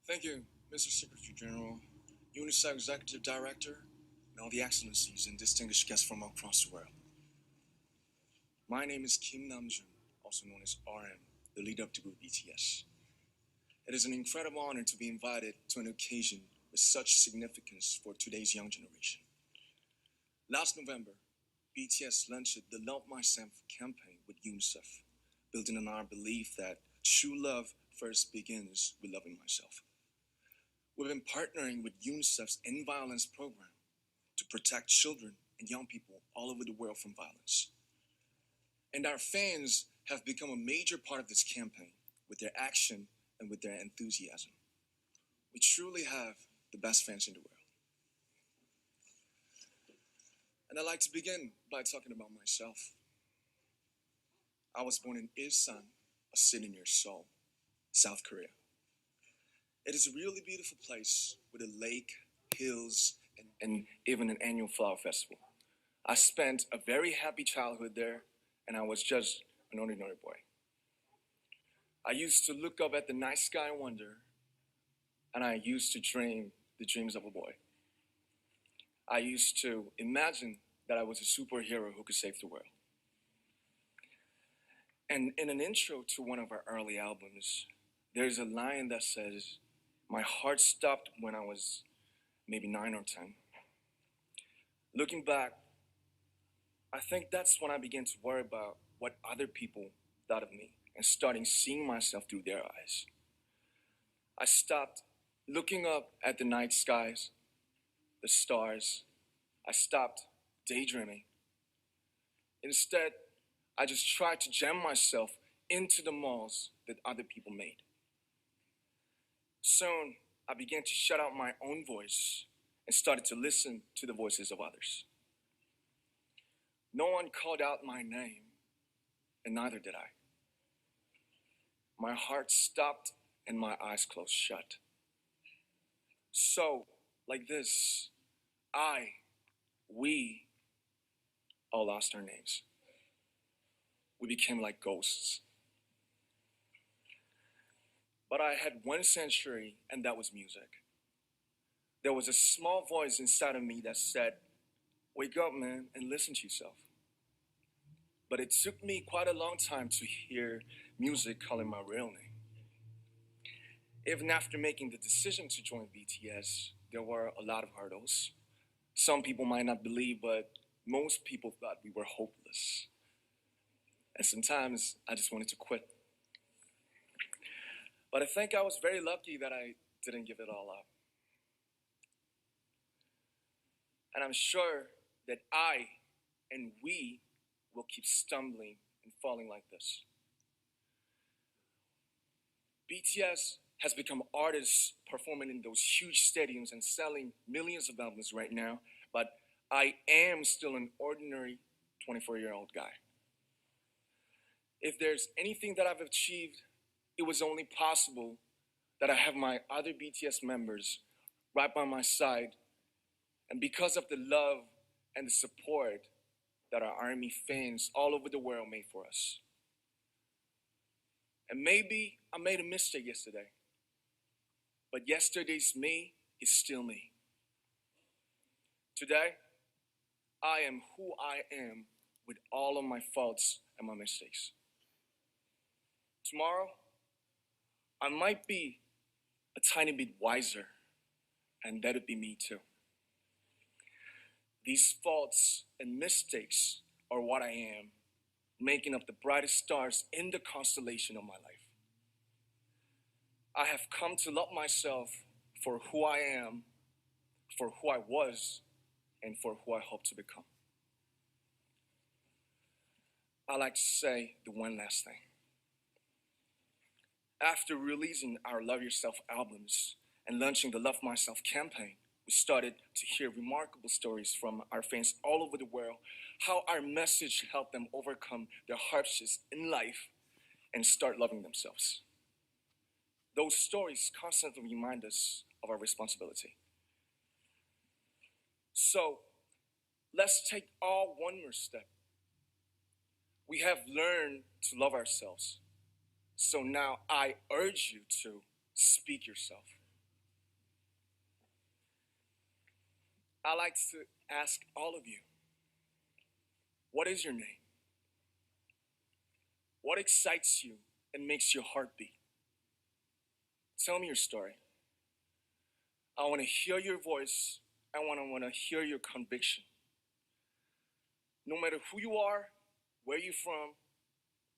Thank you, Mr. Secretary General, Unicef Executive Director, and all the excellencies and distinguished guests from across the world. My name is Kim Namjoon, also known as RM, the leader of the group BTS. It is an incredible honor to be invited to an occasion with such significance for today's young generation. Last November, BTS launched the Love Myself campaign with UNICEF, building on our belief that true love first begins with loving myself. We've been partnering with UNICEF's End Violence program to protect children and young people all over the world from violence. And our fans have become a major part of this campaign with their action and with their enthusiasm. We truly have the best fans in the world. And I'd like to begin by talking about myself. I was born in Ilsan, a city near Seoul, South Korea. It is a really beautiful place with a lake, hills, and even an annual flower festival. I spent a very happy childhood there, and I was just an ordinary boy. I used to look up at the night sky and wonder, and I used to dream the dreams of a boy. I used to imagine that I was a superhero who could save the world. And in an intro to one of our early albums, there's a line that says, "My heart stopped when I was maybe 9 or 10. Looking back, I think that's when I began to worry about what other people thought of me and starting seeing myself through their eyes. I stopped looking up at the night skies, the stars. I stopped daydreaming. Instead, I just tried to jam myself into the malls that other people made. Soon, I began to shut out my own voice and started to listen to the voices of others. No one called out my name, and neither did I. My heart stopped and my eyes closed shut. So, like this, we all lost our names. We became like ghosts. But I had one sanctuary, and that was music. There was a small voice inside of me that said, "Wake up, man, and listen to yourself." But it took me quite a long time to hear music calling my real name. Even after making the decision to join BTS, there were a lot of hurdles. Some people might not believe, but most people thought we were hopeless. And sometimes I just wanted to quit. But I think I was very lucky that I didn't give it all up. And I'm sure that I and we will keep stumbling and falling like this. BTS has become artists performing in those huge stadiums and selling millions of albums right now, but I am still an ordinary 24-year-old guy. If there's anything that I've achieved, it was only possible that I have my other BTS members right by my side, and because of the love and the support that our ARMY fans all over the world made for us. And maybe I made a mistake yesterday, but yesterday's me is still me. Today, I am who I am with all of my faults and my mistakes. Tomorrow, I might be a tiny bit wiser, and that'd be me too. These faults and mistakes are what I am, making up the brightest stars in the constellation of my life. I have come to love myself for who I am, for who I was, and for who I hope to become. I like to say the one last thing. After releasing our Love Yourself albums and launching the Love Myself campaign, we started to hear remarkable stories from our fans all over the world, how our message helped them overcome their hardships in life and start loving themselves. Those stories constantly remind us of our responsibility. So let's take all one more step. We have learned to love ourselves. So now I urge you to speak yourself. I like to ask all of you, what is your name? What excites you and makes your heart beat? Tell me your story. I want to hear your voice. I want to hear your conviction. No matter who you are, where you're from,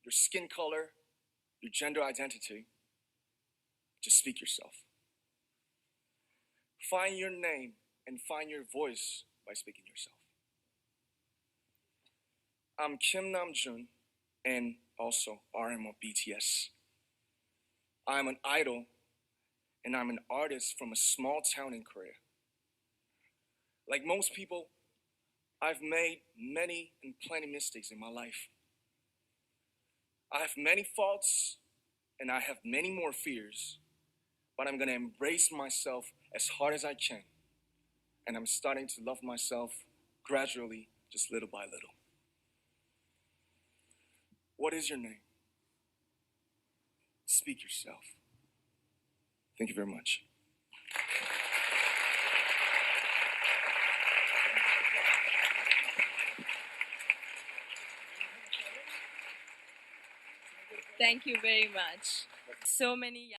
your skin color, your gender identity, just speak yourself. Find your name and find your voice by speaking yourself. I'm Kim Namjoon and also RM of BTS. I'm an idol and I'm an artist from a small town in Korea. Like most people, I've made many and plenty mistakes in my life. I have many faults and I have many more fears, but I'm gonna embrace myself as hard as I can. And I'm starting to love myself gradually, just little by little. What is your name? Speak yourself. Thank you very much. Thank you very much. So many